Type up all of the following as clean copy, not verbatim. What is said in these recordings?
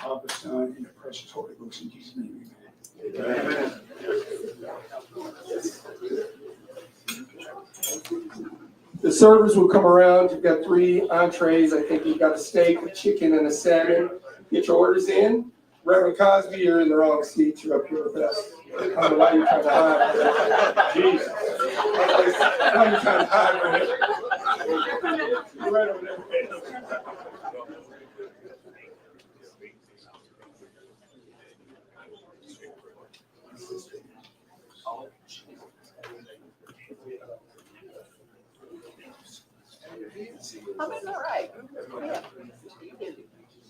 Father, Son, and the precious Holy Ghost. In Jesus' name, amen. Amen. The servers will come around. You've got 3 entrees. I think you've got a steak, a chicken, and a salmon. Get your orders in. Reverend Cosby, you're in the wrong seat. You're up here with us. I don't know why you're trying to hide. Jesus. Why are you trying to hide from it? You're right over there.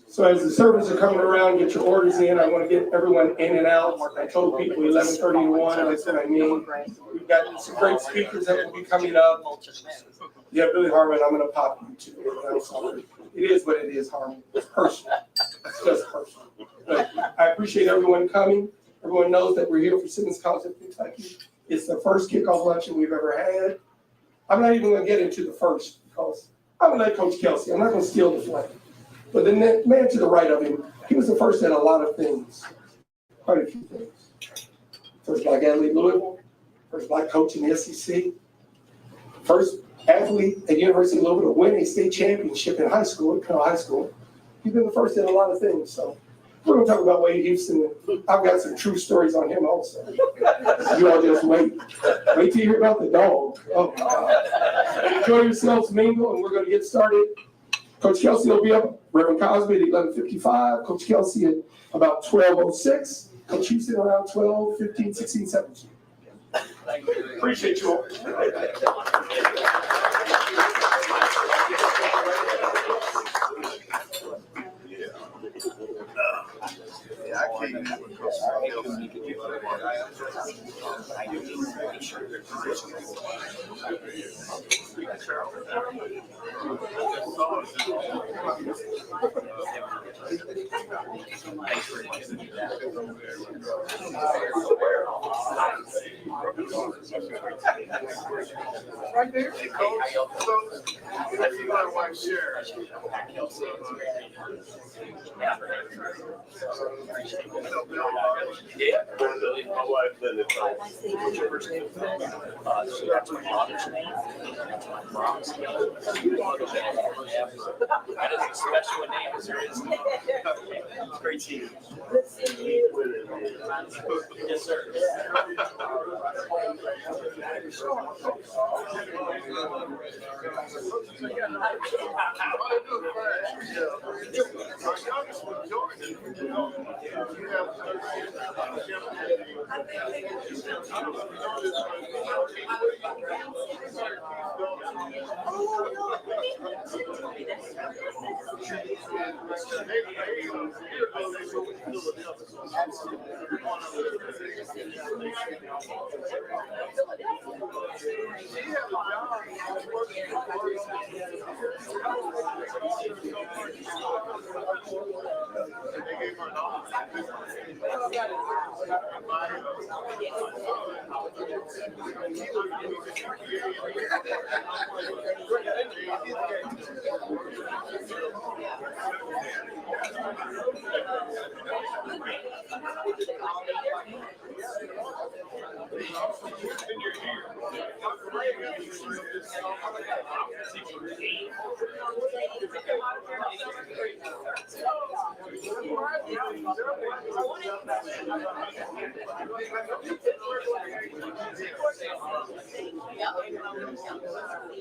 So as the servers are coming around, get your orders in. I want to get everyone in and out. I told people 11:30 to 1, and that's what I mean. We've got some great speakers that will be coming up. Yeah, Billy Harmon, I'm going to pop you too. I'm sorry. It is what it is, Harmon. It's personal. It's just personal. But I appreciate everyone coming. Everyone knows that we're here for Simmons College of Kentucky. It's the first kickoff luncheon we've ever had. I'm not even going to get into the first because I'm going to let Coach Kelsey. I'm not going to steal the flame. But the man to the right of him, he was the first at a lot of things, quite a few things. First black athlete in Louisville, first black coach in the SEC, first athlete at University of Louisville to win a state championship in high school, high school. He's been the first at a lot of things. So we're going to talk about Wade Houston. I've got some true stories on him also. You all just wait. Wait till you hear about the dog. Oh, my God. Enjoy yourselves, mingle, and we're going to get started. Coach Kelsey will be up. Reverend Cosby at 11:55. Coach Kelsey at about 12:06. Coach Houston around 12:15, 16, 17. Appreciate you all. Yeah, I came in with Coach Right there. Hey, Coach. That's my wife, Sharon. Pat Kelsey. Yeah, my wife Linda. What's your first name? So that's my father's name. That's my mom's name. That is as special a name as there is. It's great seeing you. Yes, sir.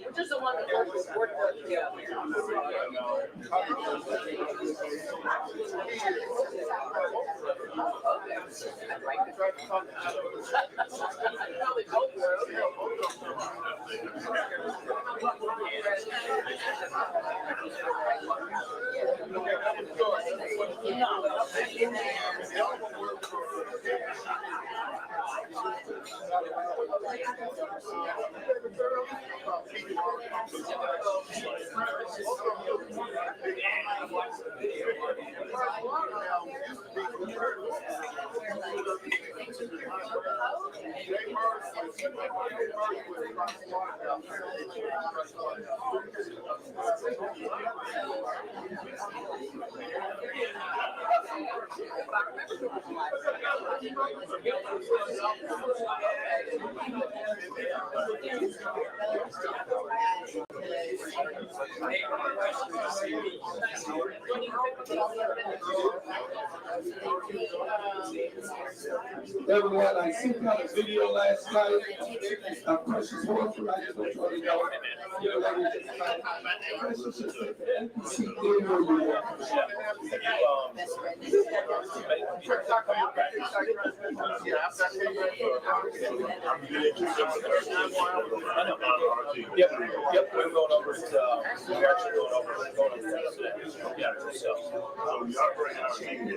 Which is the one that works together. Everyone, I sent out a video last night of Precious Horford. I just want you all to know, Precious just took the empty seat there where you were. Yep, we're going over to, we're actually going over to, yeah, so. Y'all bring our team.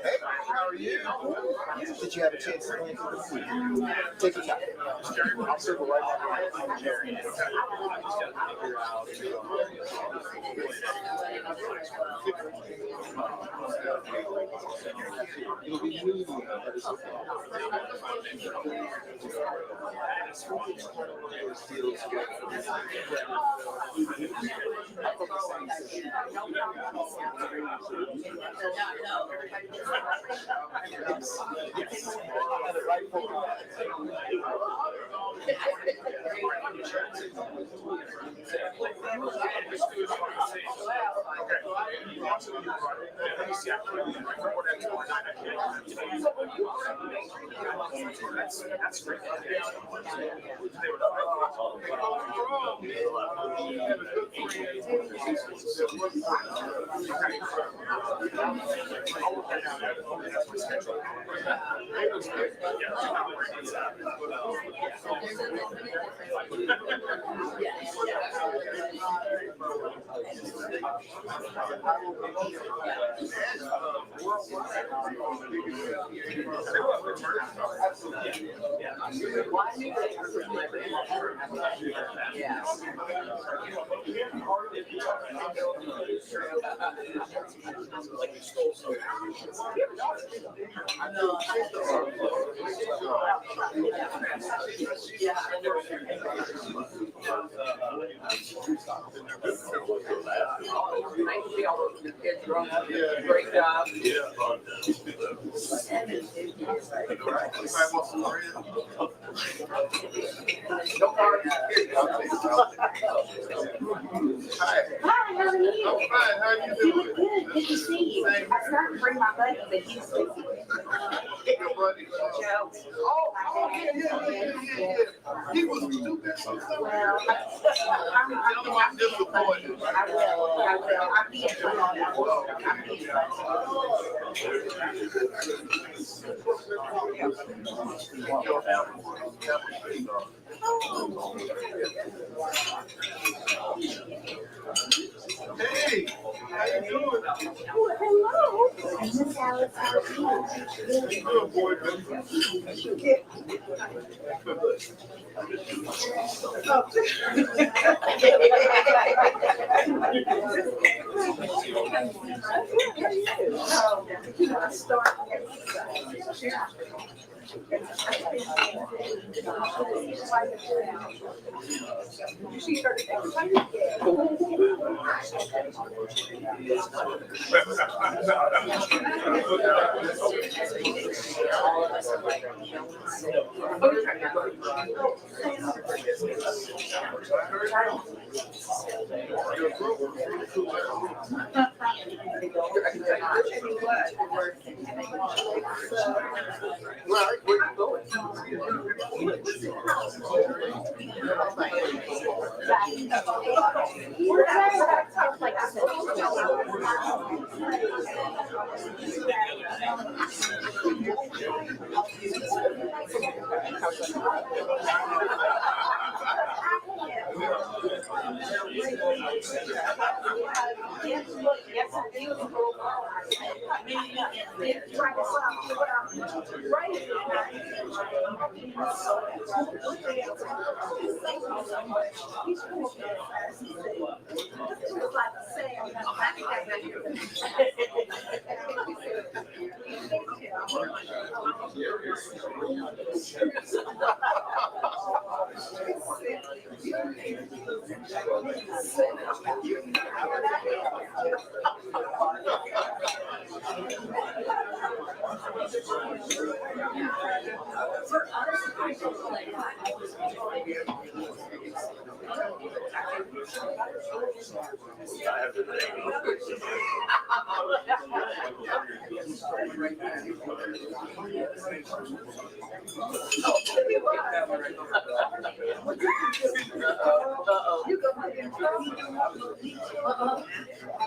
Hey, how are you? Did you have a chance to land for the food? Take your time. I'll circle right back on Jerry. It'll be moving, but it's okay. That's great. Like you stole something. Great job. Hi, Hi, how are you? I'm fine. How you You doing? look good. Good to see you. I started to bring my buddy, but he's sleeping. Your buddy, Joe. yeah. He was stupid. Well, I'm disappointed. I will. I'm being Hey, how you doing? Oh, hello. Miss Alex, how are you? Good boy,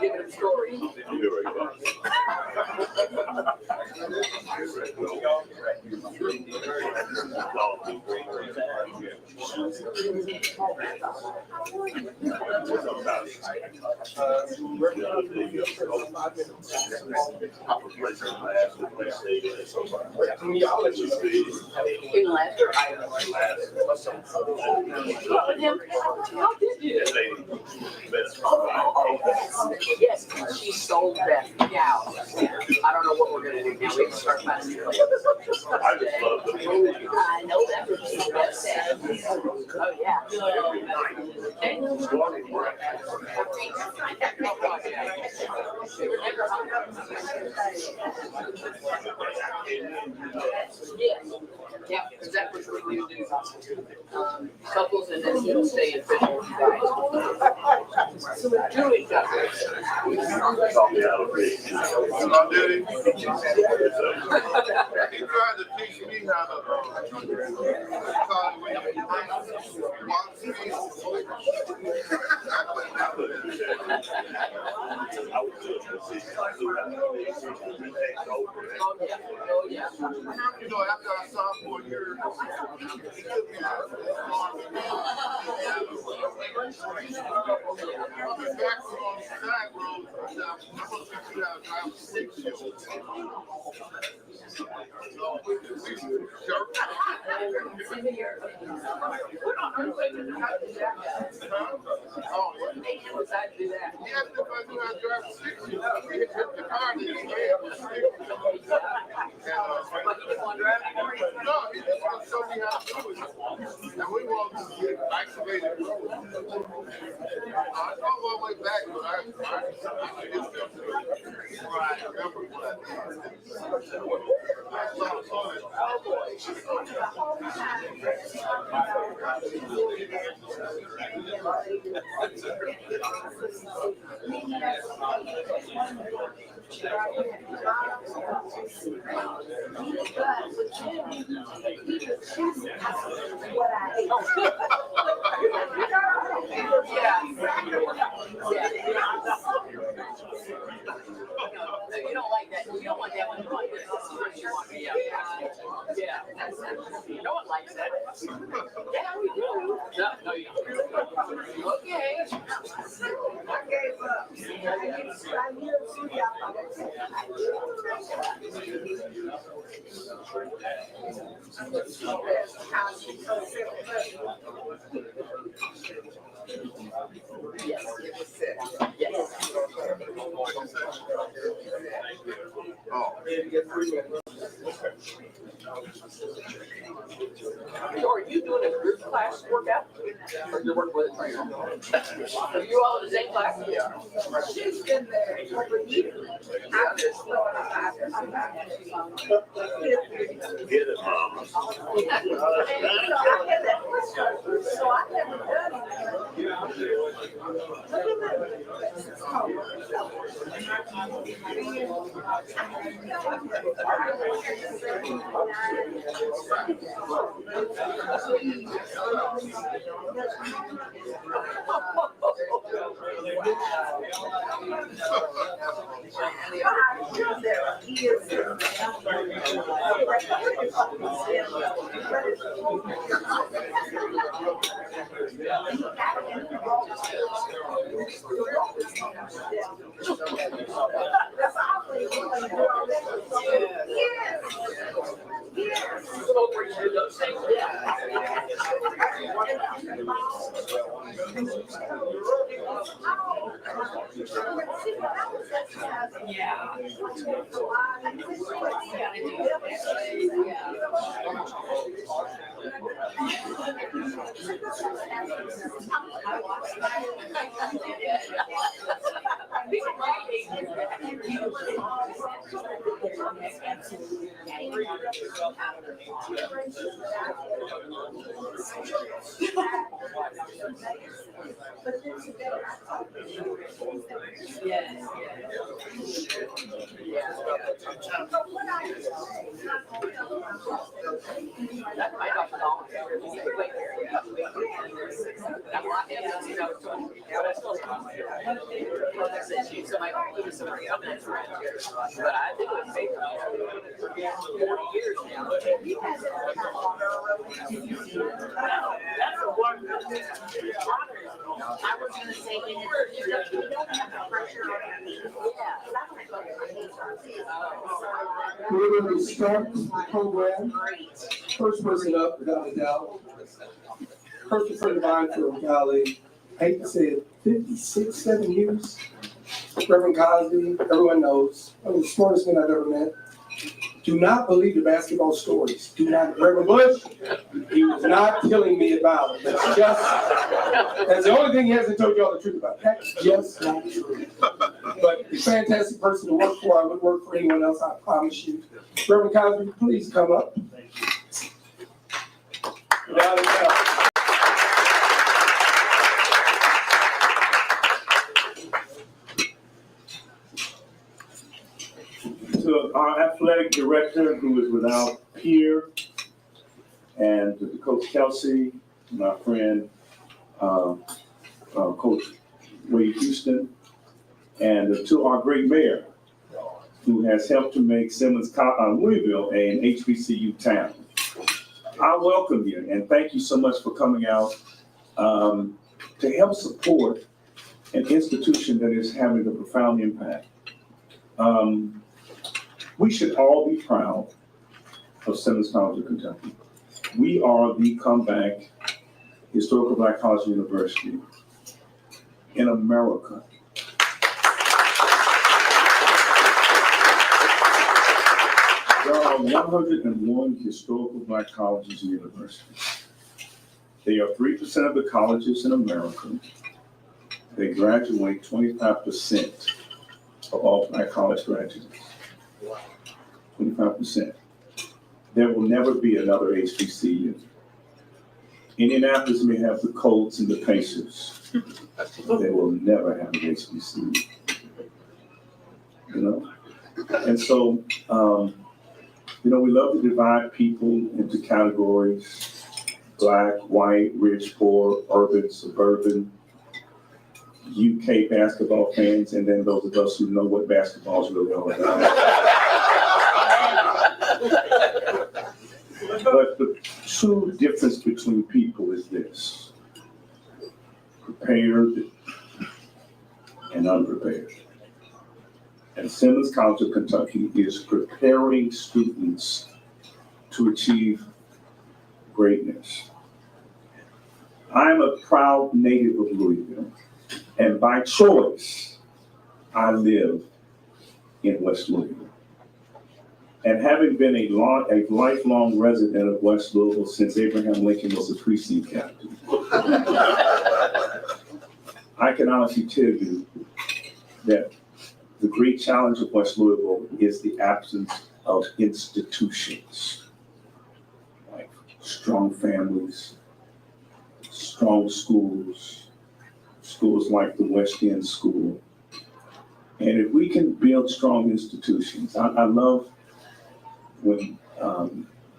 Give it a story. I'll let you speak. In laughter. How did you? Yes, she sold that cow. I don't know what we're gonna do now. We can start finding. I just love the I know that. Oh, yeah. Yeah, because that was what we would do. Couples and then we'll stay in fishing. Do each other. taught me how to read. Oh, did he? He tried to teach me how to walk speed. Oh, yeah. You know, after our sophomore year, he took me out. Coming back from on the side road, I'm supposed to teach you how to drive a 6-year-old. So, we jerk. Oh, yeah. He asked if I knew how to drive a 6-year-old. We hit the car that he had was 6. No, he just want to show me how to do it. And we walked to the isolated road. I drove all the way back, but I just kept right. Remember what You don't like that. You don't want that one. You want this. This is what you want. Yeah. No one likes that. Yeah, we do. No, you don't. Okay. I gave up. Yes, it was sick. Yes. So are you doing a group class workout? Or you're working with a trainer? Are you all in the same class? Yeah. She's been there for years. I'm just Get it, mama. So I've never done it. So my only somebody up in but I think it would take 40 years now. That's a one. I was gonna say, we don't have the pressure on it. We're going to start the program. First person up, without a doubt. Christopher Divine for Valley. I hate to say it, 56, 7 years. Reverend Cosby, everyone knows, one of the smartest men I've ever met. Do not believe the basketball stories. Do not. Reverend Bush, he was not killing me about it. That's the only thing he hasn't told you all the truth about. That's just not true. But a fantastic person to work for. I would work for anyone else, I promise you. Reverend Cosby, please come up. Without a doubt. To our athletic director, who is without peer, and to Coach Kelsey, my friend, Coach Wade Houston, and to our great mayor, who has helped to make Simmons College, Louisville an HBCU town. I welcome you and thank you so much for coming out to help support an institution that is having a profound impact. We should all be proud of Simmons College of Kentucky. We are the comeback historical Black college university in America. There are 101 historical Black colleges and universities. They are 3% of the colleges in America. They graduate 25% of all Black college graduates. 25%. There will never be another HBCU. Indianapolis may have the Colts and the Pacers. They will never have an HBCU. You know? And so, we love to divide people into categories: Black, white, rich, poor, urban, suburban, UK basketball fans, and then those of us who know what basketball is really all about. But the true difference between people is this: prepared and unprepared. And Simmons College of Kentucky is preparing students to achieve greatness. I'm a proud native of Louisville, and by choice, I live in West Louisville. And having been a lifelong resident of West Louisville since Abraham Lincoln was a precinct captain, I can honestly tell you that the great challenge of West Louisville is the absence of institutions, like strong families, strong schools, schools like the West End School. And if we can build strong institutions, I love when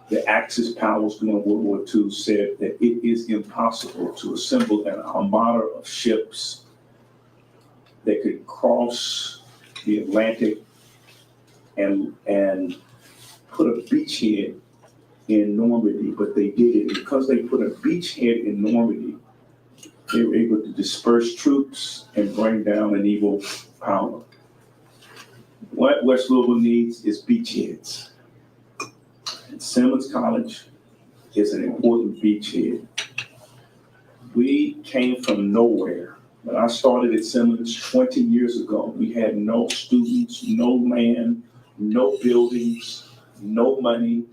the Axis powers during World War II said that it is impossible to assemble an armada of ships that could cross the Atlantic and put a beachhead in Normandy, but they did it. Because they put a beachhead in Normandy, They were able to disperse troops and bring down an evil power. What West Louisville needs is beachheads. And Simmons College is an important beachhead. We came from nowhere. When I started at Simmons 20 years ago, we had no students, no land, no buildings, no money.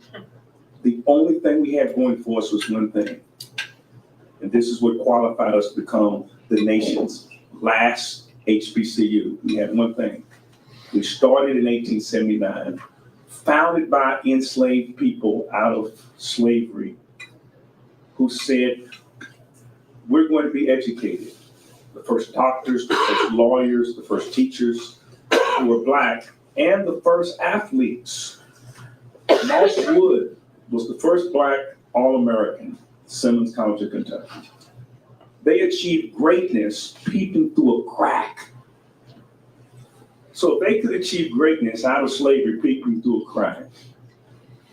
The only thing we had going for us was one thing. And this is what qualified us to become the nation's last HBCU. We had one thing. We started in 1879, founded by enslaved people out of slavery who said, we're going to be educated. The first doctors, the first lawyers, the first teachers who were Black, and the first athletes. Moss Wood was the first Black All-American, Simmons College of Kentucky. They achieved greatness peeping through a crack. So if they could achieve greatness out of slavery peeping through a crack,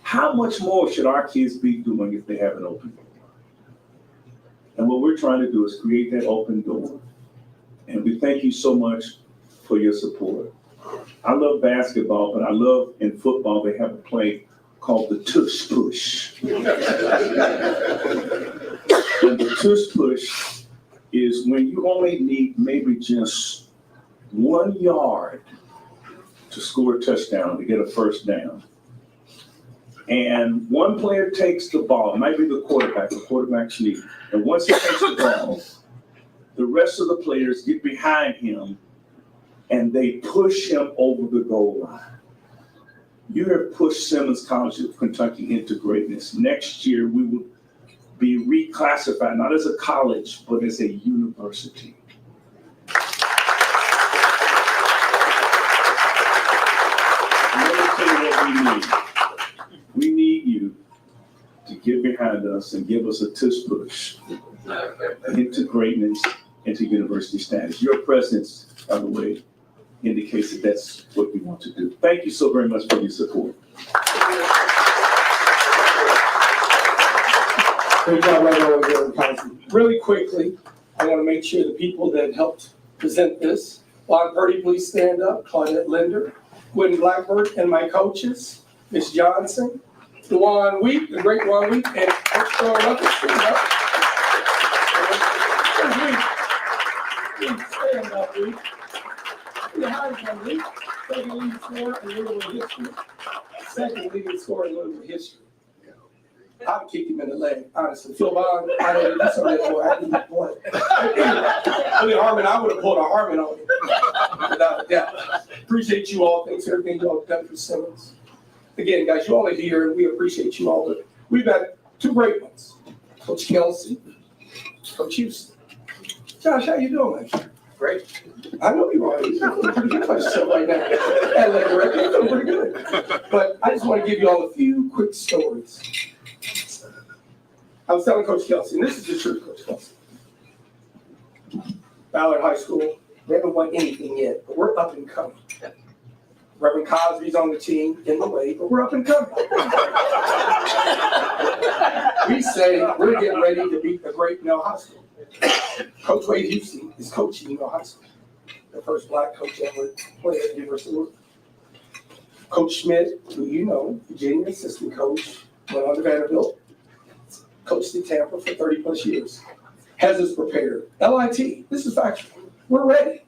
how much more should our kids be doing if they have an open door? And what we're trying to do is create that open door. And we thank you so much for your support. I love basketball, but I love in football, they have a play called the tush push. And the tush push is when you only need maybe just 1 yard to score a touchdown, to get a first down. And one player takes the ball, it might be the quarterback sneak. And once he takes the ball, the rest of the players get behind him and they push him over the goal line. You have pushed Simmons College of Kentucky into greatness. Next year, we will be reclassified, not as a college, but as a university. Let me tell you what we need. We need you to get behind us and give us a tush push into greatness, into university status. Your presence, by the way, indicates that that's what we want to do. Thank you so very much for your support. Great job right over there, Council. Really quickly, I want to make sure the people that helped present this, Juan Purdy, please stand up, Claudette Linder, Quinn Blackbird, and my coaches, Ms. Johnson, DeJuan Wheat, the great Juan Wheat, and Coach Charles Rucker, stand up. Please stand up, Wheat. The highest one, Wheat, second leading scorer in Louisville history, second leading scorer in Louisville history. I'd kick him in the leg, honestly. Phil Bond, I don't do something that boy. I didn't play. I mean, Harmon, I would have pulled a Harmon on him. Without a doubt. Appreciate you all. Thanks for everything you all have done for Simmons. Again, guys, you all are here, and we appreciate you all. But we've got two great ones. Coach Kelsey, Coach Houston. Josh, how you doing, man? Great. I know you are. You're doing pretty good for yourself right now. And like, you're doing pretty good. But I just want to give you all a few quick stories. I was telling Coach Kelsey, and this is the truth, Coach Kelsey. Ballard High School, we haven't won anything yet, but we're up and coming. Reverend Cosby's on the team in the way, but we're up and coming. We say we're getting ready to beat the great Nell High School. Coach Wade Houston is coaching Nell High School, the first Black coach ever played at the University of Louisville. Coach Schmidt, who you know, Virginia assistant coach, went on to Vanderbilt. Coached in Tampa for 30 plus years, has us prepared. LIT, this is factual. We're ready.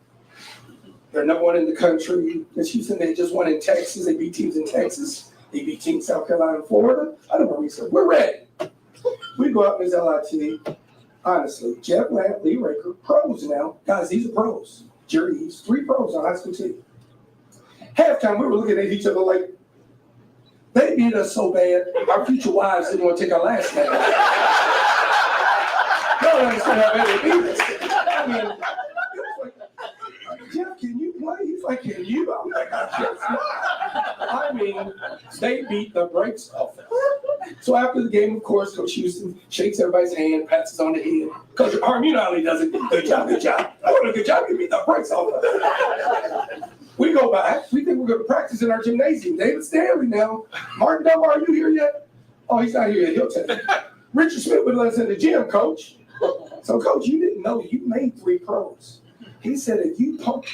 They're number one in the country. Miss Houston, they just won in Texas. They beat teams in Texas. They beat teams South Carolina and Florida. I don't know what we said. We're ready. We go out as LIT. Honestly, Jeff Lamp, Lee Raker, pros now. Guys, these are pros. Jerry Eves, 3 pros on high school team. Halftime, we were looking at each other like, they beat us so bad, our future wives didn't want to take our last name. They don't understand how bad they beat us. I mean, like, Jeff, can you play? He's like, can you? I'm like, I mean, they beat the brakes off us. So after the game, of course, Coach Houston shakes everybody's hand, pats us on the head. Coach Harm, you know how he does it. Good job, good job. I want a good job. You beat the brakes off us. We go back. We think we're going to practice in our gymnasium. David Stanley now. Martin Dunbar, are you here yet? Oh, he's not here yet. He'll tell you. Richard Smith would let us in the gym, Coach. So coach, you didn't know you made 3 pros. He said, if you don't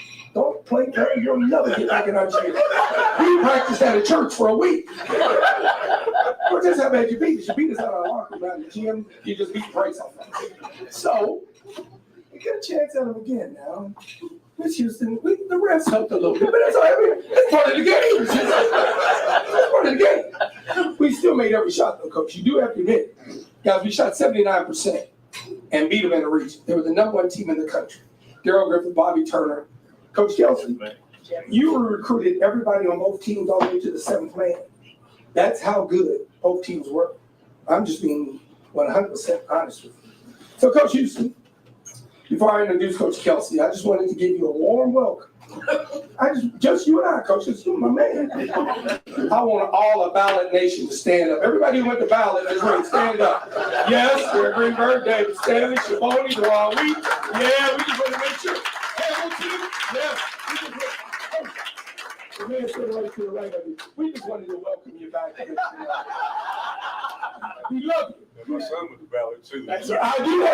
play better, you'll never get back in our gym. We practiced at a church for a week. Well, just how bad you beat us. You beat us out of our locker room, out of the gym. You just beat the brakes off us. So, we get a chance at him again now. Miss Houston, the refs helped a little bit, but that's all right. It's part of the game. It's part of the game. We still made every shot, though, coach. You do have to admit, guys, we shot 79% and beat them in the region. They were the #1 team in the country. Daryl Griffith, Bobby Turner, Coach Kelsey. You recruited everybody on both teams all the way to the 7th man. That's how good both teams were. I'm just being 100% honest with you. So, Coach Houston, before I introduce Coach Kelsey, I just wanted to give you a warm welcome. Just you and I, Coach, just you, my man. I want all of Ballot Nation to stand up. Everybody who went to Ballot is ready to stand up. Yes, Mayor Greenberg, David Stanley, Shaboni, Dewan Wheat. Yeah, we just want to make sure. Hamilton, yes. The man sitting right to the right of you. We just wanted to welcome you back. We love you. My son was a ballot too. That's right. I do.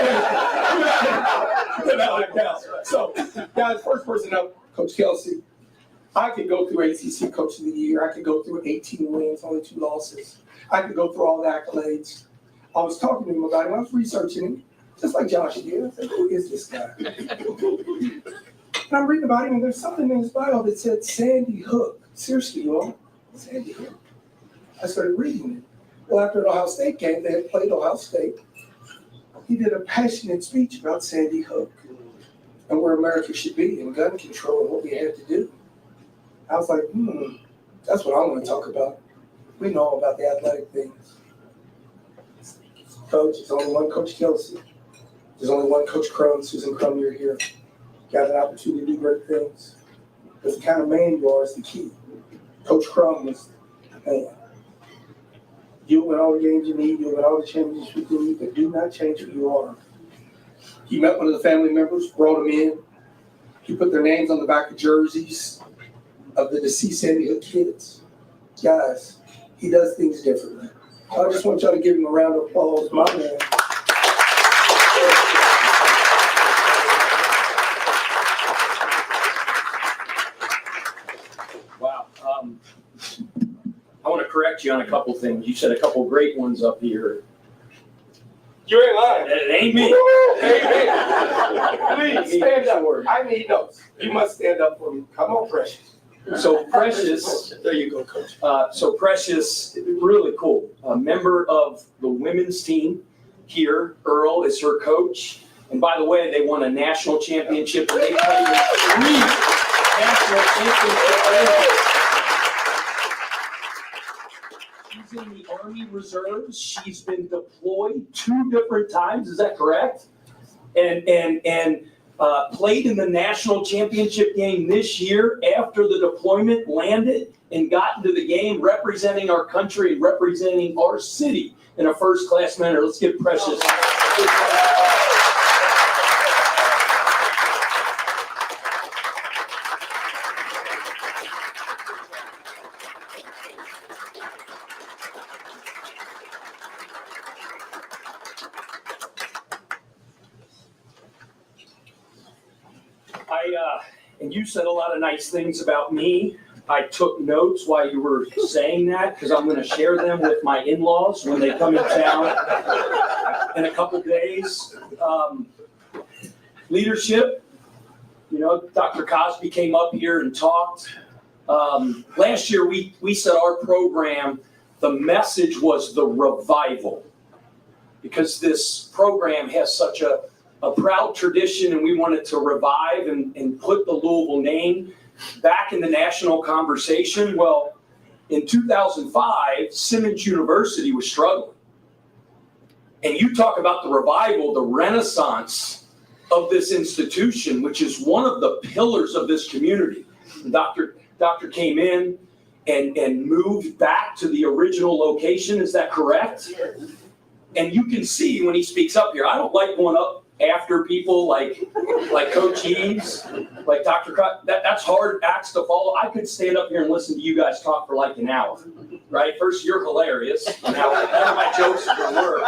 So, guys, first person up, Coach Kelsey. I could go through ACC Coach of the Year. I could go through 18 wins, only 2 losses. I could go through all the accolades. I was talking to him about him. I was researching him, just like Josh did. I said, who is this guy? And I'm reading about him, and there's something in his bio that said Sandy Hook. Seriously, you all? Sandy Hook. I started reading it. Well, after the Ohio State game, they had played Ohio State. He did a passionate speech about Sandy Hook and where America should be in gun control and what we had to do. I was like, that's what I want to talk about. We know all about the athletic things. Coach, there's only one Coach Kelsey. There's only one Coach Crum. Susan Crum, you're here. Got an opportunity to do great things. Because the kind of man you are is the key. Coach Crum was the man. You'll win all the games you need, you'll win all the championships you need, but do not change who you are. He met one of the family members, brought them in. He put their names on the back of jerseys of the deceased Sandy Hook kids. Guys, he does things differently. I just want y'all to give him a round of applause, my man. Wow. I want to correct you on a couple things. You said a couple great ones up here. You ain't lying. It ain't me. Hey, please stand up. I need those. You must stand up for me. Come on, Precious. So Precious, There you go, Coach. so Precious, really cool. A member of the women's team here. Earl is her coach. And by the way, they won a national championship. They played in 3 national championships. She's in the Army Reserves. She's been deployed 2 different times. Is that correct? And played in the national championship game this year after the deployment, landed and got into the game representing our country and representing our city in a first-class manner. Let's give Precious. And you said a lot of nice things about me. I took notes while you were saying that because I'm going to share them with my in-laws when they come in town in a couple days. Leadership, Dr. Cosby came up here and talked. Last year we said our program, the message was the revival, because this program has such a proud tradition, and we wanted to revive and put the Louisville name back in the national conversation. Well, in 2005, Simmons University was struggling. And you talk about the revival, the renaissance of this institution, which is one of the pillars of this community. Doctor came in and moved back to the original location. Is that correct? Yes. And you can see when he speaks up here, I don't like going up after people like Coach Eves, like Dr. Cut. That's hard acts to follow. I could stand up here and listen to you guys talk for like an hour. right? First, you're hilarious. Now, none of my jokes are gonna work.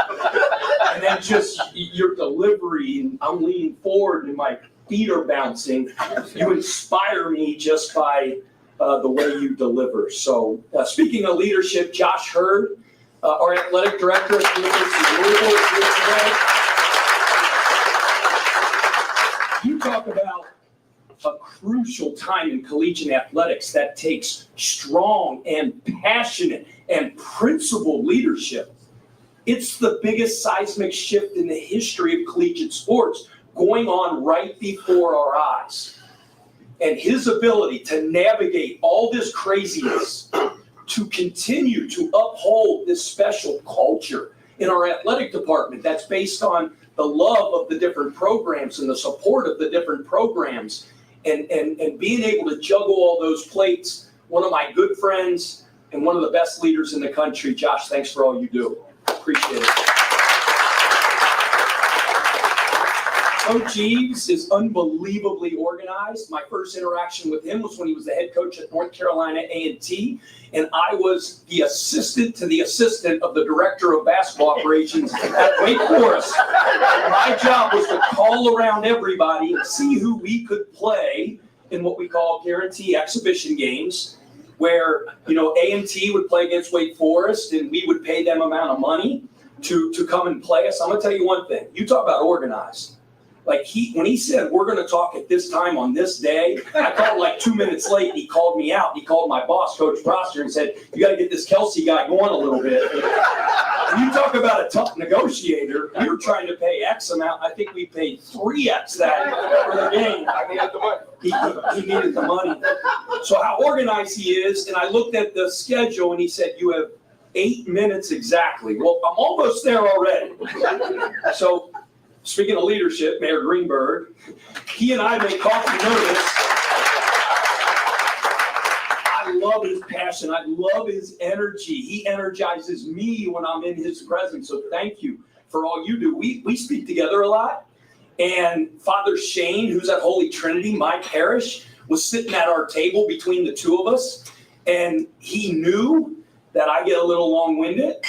And then just your delivery, and I'm leaning forward and my feet are bouncing. You inspire me just by the way you deliver. So, speaking of leadership, Josh Hurd, our athletic director at the University of Louisville, is here today. You talk about a crucial time in collegiate athletics that takes strong and passionate and principled leadership. It's the biggest seismic shift in the history of collegiate sports going on right before our eyes. And his ability to navigate all this craziness, to continue to uphold this special culture in our athletic department that's based on the love of the different programs and the support of the different programs, and being able to juggle all those plates. One of my good friends and one of the best leaders in the country. Josh, thanks for all you do. Appreciate it. Coach Eves is unbelievably organized. My first interaction with him was when he was the head coach at North Carolina A&T, and I was the assistant to the assistant of the director of basketball operations at Wake Forest. My job was to call around everybody and see who we could play in what we call guarantee exhibition games, where A&T would play against Wake Forest, and we would pay them amount of money to come and play us. I'm gonna tell you one thing. You talk about organized. Like when he said, we're going to talk at this time on this day, I called like 2 minutes late. And he called me out. He called my boss, Coach Prosser, and said, you got to get this Kelsey guy going a little bit. And you talk about a tough negotiator. We were trying to pay X amount. I think we paid 3X that for the game. I needed the money. He needed the money. So how organized he is. And I looked at the schedule and he said, you have 8 minutes exactly. Well, I'm almost there already. So, speaking of leadership, Mayor Greenberg, he and I make coffee nervous. I love his passion. I love his energy. He energizes me when I'm in his presence. So thank you for all you do. We speak together a lot. And Father Shane, who's at Holy Trinity, my parish, was sitting at our table between the two of us. And he knew that I get a little long-winded.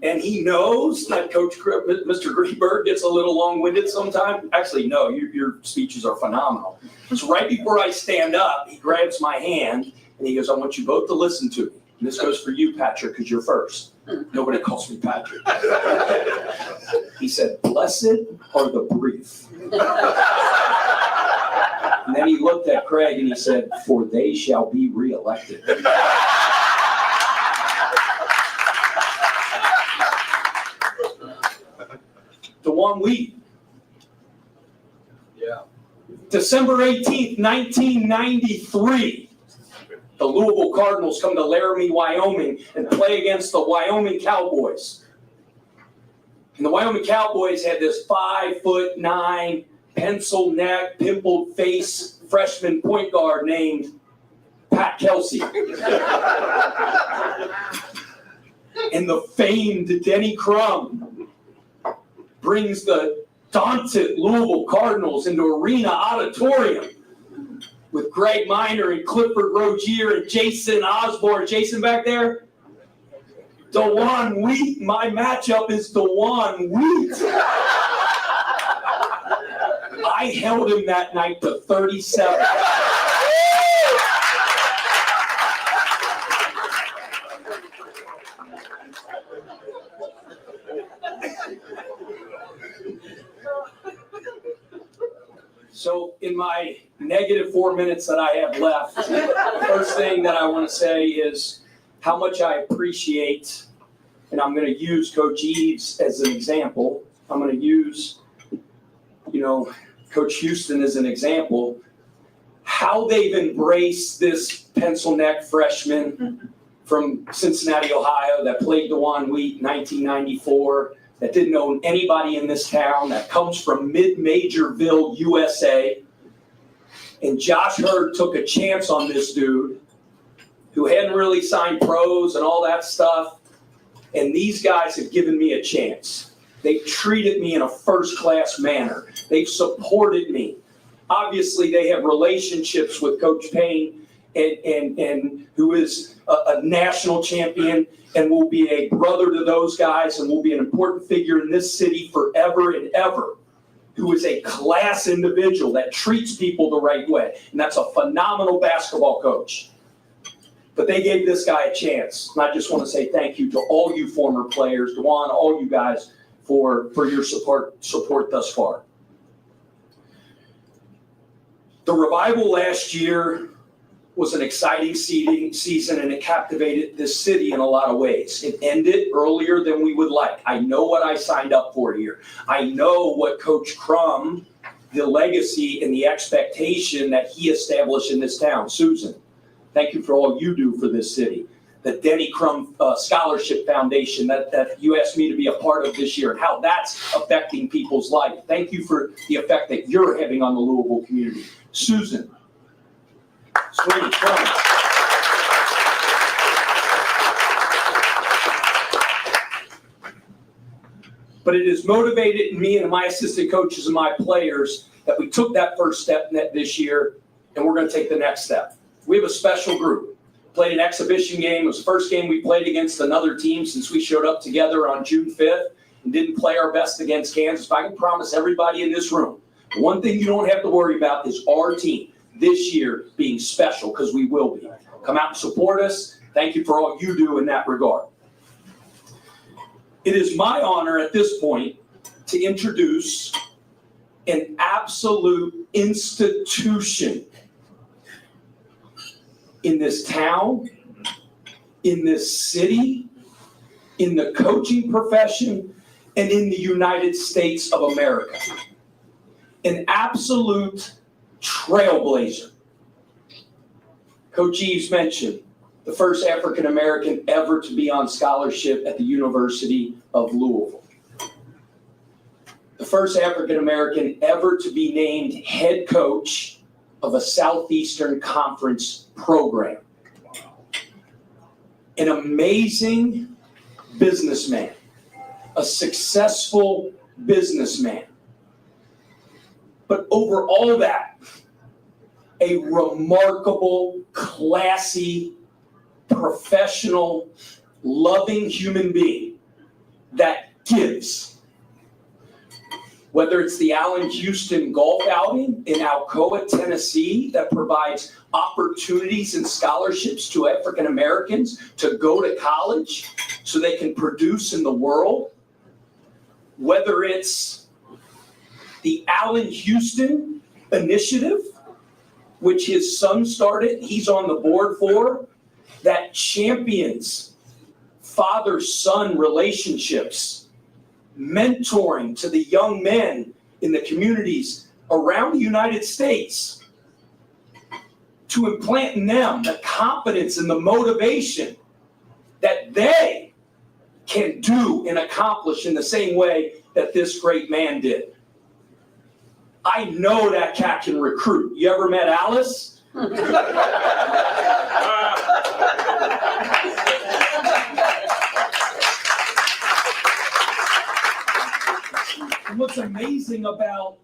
And he knows that Mr. Greenberg gets a little long-winded sometimes. Actually, no, your speeches are phenomenal. So right before I stand up, he grabs my hand and he goes, I want you both to listen to me. And this goes for you, Patrick, because you're first. Nobody calls me Patrick. He said, blessed are the brief. And then he looked at Craig and he said, for they shall be reelected. DeJuan Wheat. Yeah. December 18th, 1993, the Louisville Cardinals come to Laramie, Wyoming, and play against the Wyoming Cowboys. And the Wyoming Cowboys had this 5'9", pencil neck, pimpled face freshman point guard named Pat Kelsey. And the famed Denny Crum brings the daunted Louisville Cardinals into Arena Auditorium with Greg Minor and Clifford Rogier and Jason Osborne. Jason back there? DeJuan Wheat. My matchup is DeJuan Wheat. I held him that night to 37. So in my negative 4 minutes that I have left, the first thing that I want to say is how much I appreciate, and I'm going to use Coach Eves as an example. I'm going to use, Coach Houston as an example, how they've embraced this pencil neck freshman from Cincinnati, Ohio, that played DeJuan Wheat in 1994, that didn't know anybody in this town, that comes from mid-Majorville, USA. And Josh Hurd took a chance on this dude who hadn't really signed pros and all that stuff. And these guys have given me a chance. They've treated me in a first-class manner. They've supported me. Obviously, they have relationships with Coach Payne and who is a national champion and will be a brother to those guys and will be an important figure in this city forever and ever, who is a class individual that treats people the right way. And that's a phenomenal basketball coach. But they gave this guy a chance. And I just want to say thank you to all you former players, Dewan, all you guys for your support thus far. The Revival last year was an exciting season, and it captivated this city in a lot of ways. It ended earlier than we would like. I know what I signed up for here. I know what Coach Crum, the legacy and the expectation that he established in this town. Susan, thank you for all you do for this city. The Denny Crum Scholarship Foundation that you asked me to be a part of this year, and how that's affecting people's life. Thank you for the effect that you're having on the Louisville community. Susan, sweetie, Crum. But it has motivated me and my assistant coaches and my players that we took that first step this year, and we're going to take the next step. We have a special group. Played an exhibition game. It was the first game we played against another team since we showed up together on June 5th and didn't play our best against Kansas. But I can promise everybody in this room, the one thing you don't have to worry about is our team this year being special, because we will be. Come out and support us. Thank you for all you do in that regard. It is my honor at this point to introduce an absolute institution in this town, in this city, in the coaching profession, and in the United States of America. An absolute trailblazer. Coach Eves mentioned the first African American ever to be on scholarship at the University of Louisville. The first African American ever to be named head coach of a Southeastern Conference program. An amazing businessman, a successful businessman. But over all that, a remarkable, classy, professional, loving human being that gives. Whether it's the Allen Houston Golf Outing in Alcoa, Tennessee, that provides opportunities and scholarships to African Americans to go to college so they can produce in the world. Whether it's the Allen Houston Initiative, which his son started, he's on the board for, that champions father-son relationships, mentoring to the young men in the communities around the United States, to implant in them the confidence and the motivation that they can do and accomplish in the same way that this great man did. I know that cat can recruit. You ever met Alice? And what's amazing about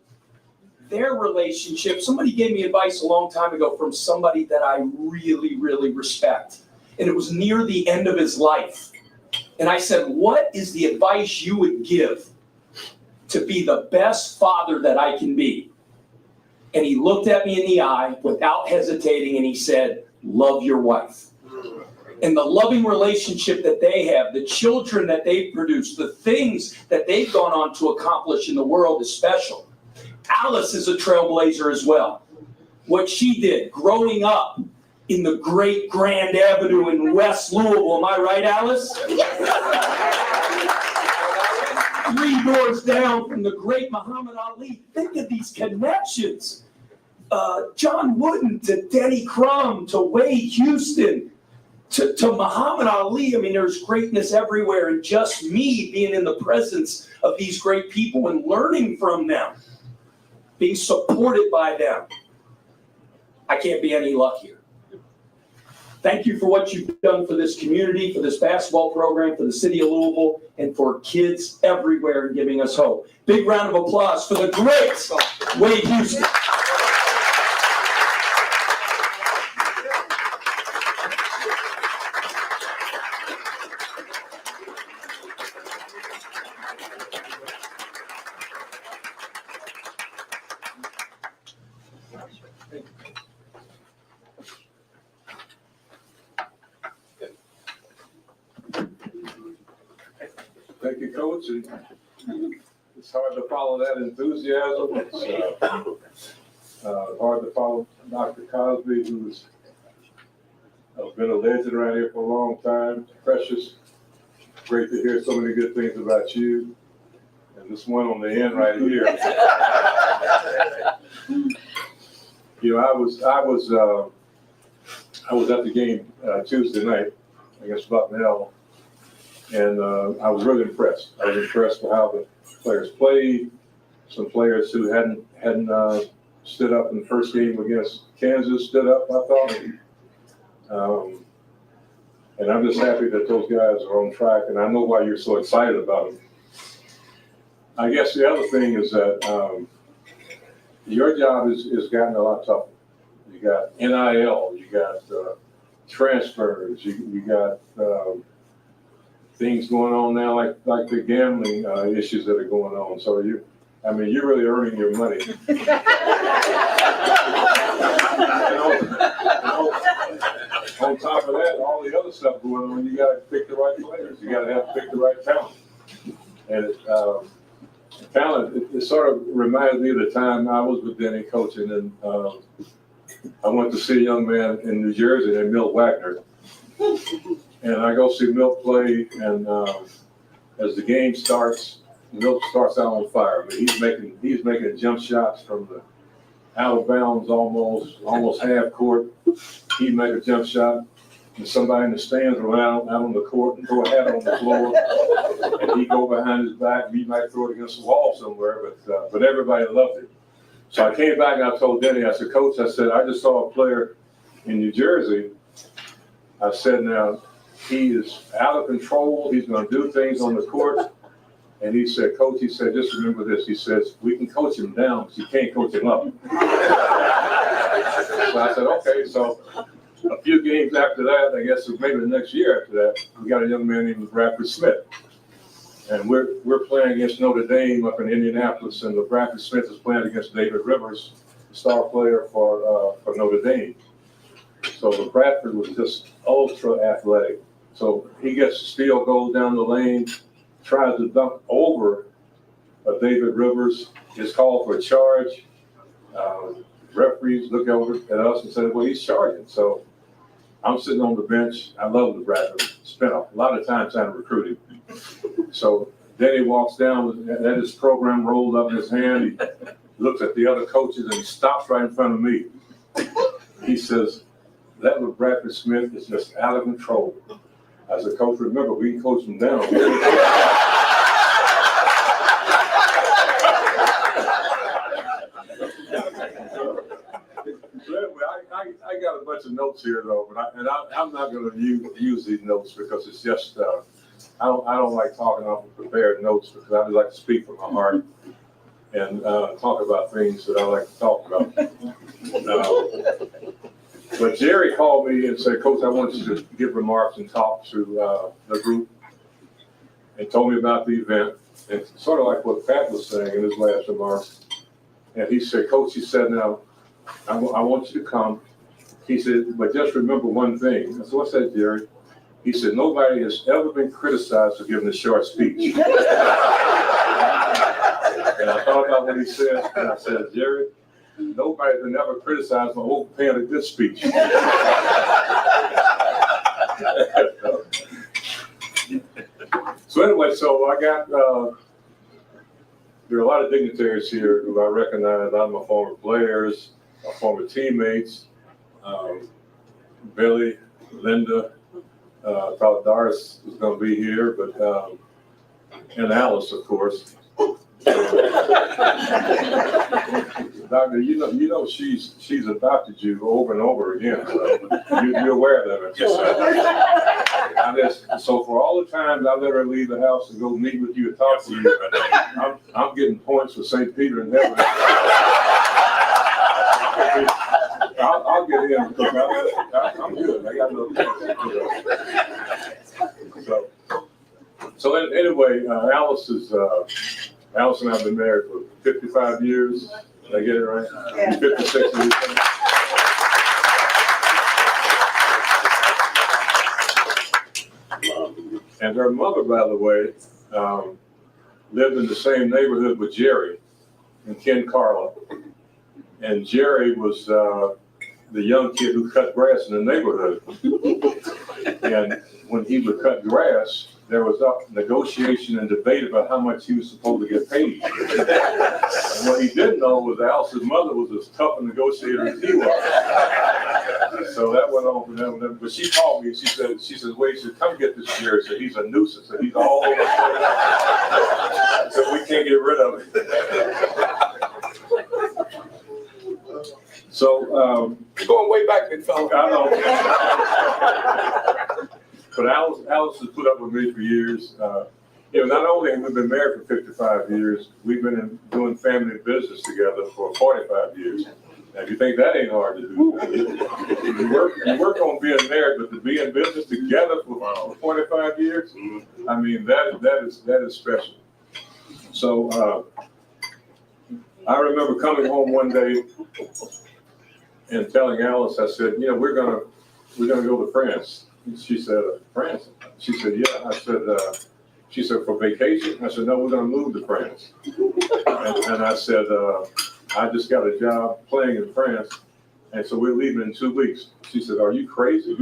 their relationship, somebody gave me advice a long time ago from somebody that I really, really respect. And it was near the end of his life. And I said, what is the advice you would give to be the best father that I can be? And he looked at me in the eye without hesitating and he said, love your wife. And the loving relationship that they have, the children that they've produced, the things that they've gone on to accomplish in the world is special. Alice is a trailblazer as well. What she did growing up in the great Grand Avenue in West Louisville, am I right, Alice? 3 doors down from the great Muhammad Ali. Think of these connections. John Wooden to Denny Crum to Wade Houston to Muhammad Ali. I mean, there's greatness everywhere. And just me being in the presence of these great people and learning from them, being supported by them, I can't be any luckier. Thank you for what you've done for this community, for this basketball program, for the city of Louisville, and for kids everywhere in giving us hope. Big round of applause for the great Wade Houston. coach, and it's hard to follow that enthusiasm. It's hard to follow Dr. Cosby, who's been a legend around here for a long time. Precious, great to hear so many good things about you. And this one on the end right here. You know, I was at the game Tuesday night against Bucknell, and I was really impressed. I was impressed with how the players played. Some players who hadn't stood up in the first game against Kansas stood up, I thought. And I'm just happy that those guys are on track, and I know why you're so excited about them. I guess the other thing is that your job has gotten a lot tougher. You got NIL, you got transfers, you got things going on now like the gambling issues that are going on. So you're really earning your money. On top of that, all the other stuff going on, you got to pick the right players. You got to pick the right talent. And talent, it sort of reminds me of the time I was with Denny coaching, and I went to see a young man in New Jersey named Milt Wagner. And I go see Milt play, and as the game starts, Milt starts out on fire. I mean, he's making jump shots from the out of bounds, almost half court. He'd make a jump shot, and somebody in the stands will out on the court and throw a hat on the floor, and he'd go behind his back, and he might throw it against the wall somewhere, but everybody loved it. So I came back and I told Denny, I said, Coach, I said, I just saw a player in New Jersey. I said, now, he is out of control. He's going to do things on the court. And he said, Coach, he said, just remember this. He says, we can coach him down, but you can't coach him up. So I said, okay. So a few games after that, I guess maybe the next year after that, we got a young man named Bradford Smith. And we're playing against Notre Dame up in Indianapolis, and Bradford Smith is playing against David Rivers, the star player for Notre Dame. So Bradford was just ultra athletic. So he gets a steal, goes down the lane, tries to dunk over David Rivers, is called for a charge. Referees look over at us and say, well, he's charging. So I'm sitting on the bench. I love the Bradford. Spent a lot of time trying to recruit him. So Denny walks down, had his program rolled up in his hand. He looks at the other coaches and he stops right in front of me. He says, that with Bradford Smith is just out of control. I said, Coach, remember, we can coach him down. I got a bunch of notes here, though, but I'm not going to use these notes because it's just, I don't like talking off of prepared notes because I like to speak from my heart and talk about things that I like to talk about. But Jerry called me and said, Coach, I want you to give remarks and talk to the group, and told me about the event. And sort of like what Pat was saying in his last remarks. And he said, Coach, he said, now, I want you to come. He said, but just remember one thing. I said, what's that, Jerry? He said, nobody has ever been criticized for giving a short speech. And I thought about what he said, and I said, Jerry, nobody has ever criticized for overpaying a good speech. So anyway, so I got, there are a lot of dignitaries here who I recognize. A lot of my former players, my former teammates, Billy, Linda, thought Doris was going to be here, but, and Alice, of course. Doctor, you know she's adopted you over and over again. So you're aware of it. Yes, sir. So for all the times I let her leave the house and go meet with you and talk to you, I'm getting points for St. Peter in heaven. I'll get in because I'm good. I got no points. So anyway, Alice and I have been married for 55 years. Did I get it right? Yeah. 56 years. And her mother, by the way, lived in the same neighborhood with Jerry and Ken Carla. And Jerry was the young kid who cut grass in the neighborhood. And when he would cut grass, there was a negotiation and debate about how much he was supposed to get paid. And what he didn't know was Alice's mother was as tough a negotiator as he was. So that went on for them. But she called me and she said, wait, she said, come get this Jerry. So he's a nuisance. So he's all over the place. So we can't get rid of him. So, You're going way back, big fella. I know. But Alice has put up with me for years. Not only have we been married for 55 years, we've been doing family business together for 45 years. Now, if you think that ain't hard to do, you work on being married, but to be in business together for 45 years, I mean, that is special. So I remember coming home one day and telling Alice, I said, we're gonna go to France. And she said, France? She said, yeah. I said, she said, for vacation? I said, no, we're gonna move to France. And I said, I just got a job playing in France, and so we're leaving in 2 weeks. She said, are you crazy?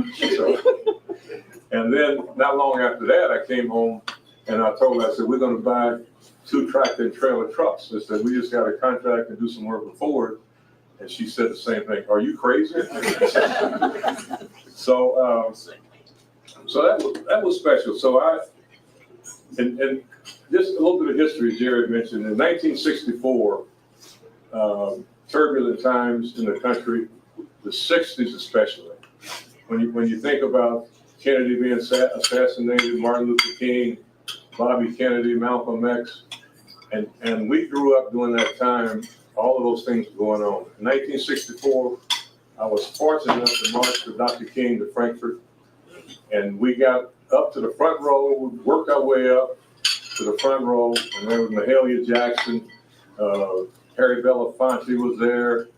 And then not long after that, I came home and I told her, I said, we're gonna buy 2 tractor and trailer trucks. I said, we just got a contract and do some work with Ford. And she said the same thing. Are you crazy? So that was special. So and just a little bit of history Jerry mentioned. In 1964, turbulent times in the country, the 60s especially. When you think about Kennedy being assassinated, Martin Luther King, Bobby Kennedy, Malcolm X, and we grew up during that time. All of those things were going on. In 1964, I was fortunate enough to march with Dr. King to Frankfurt, and we got up to the front row, we worked our way up to the front row, and there was Mahalia Jackson, Harry Belafonte was there,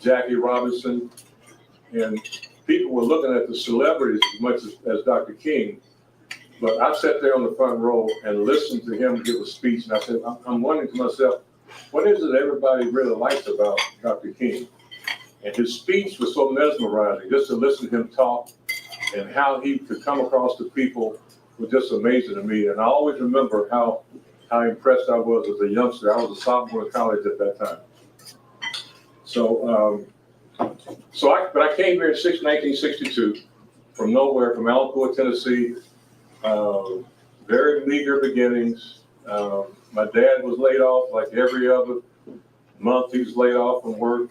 Jackie Robinson, and people were looking at the celebrities as much as Dr. King. But I sat there on the front row and listened to him give a speech, and I said, I'm wondering to myself, what is it everybody really likes about Dr. King? And his speech was so mesmerizing, just to listen to him talk and how he could come across to people was just amazing to me. And I always remember how impressed I was as a youngster. I was a sophomore in college at that time. So, but I came here in 1962 from nowhere, from Alcoa, Tennessee. Very meager beginnings. My dad was laid off like every other month. He was laid off from work.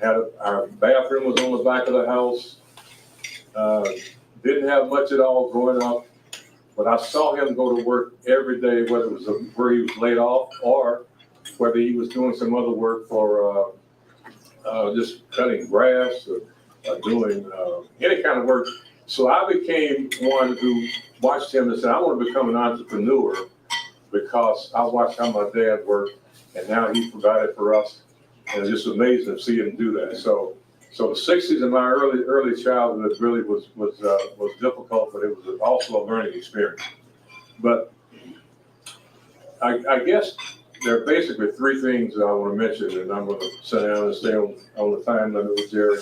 Our bathroom was on the back of the house. Didn't have much at all growing up, but I saw him go to work every day, whether it was where he was laid off or whether he was doing some other work for just cutting grass or doing any kind of work. So I became one who watched him and said, I want to become an entrepreneur because I watched how my dad worked and how he provided for us. And it's just amazing to see him do that. So the 60s in my early childhood really was difficult, but it was also a learning experience. But I guess there are basically 3 things that I want to mention, and I'm going to sit down and stay on the time limit with Jerry.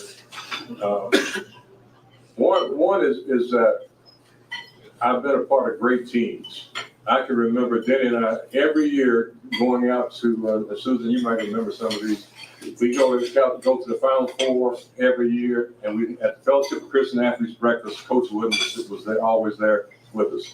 One is that I've been a part of great teams. I can remember Denny and I every year going out to, Susan, you might remember some of these. We go to the Final Four every year, and we at the Fellowship of Christian Athletes Breakfast, Coach Woodman was there, always there with us.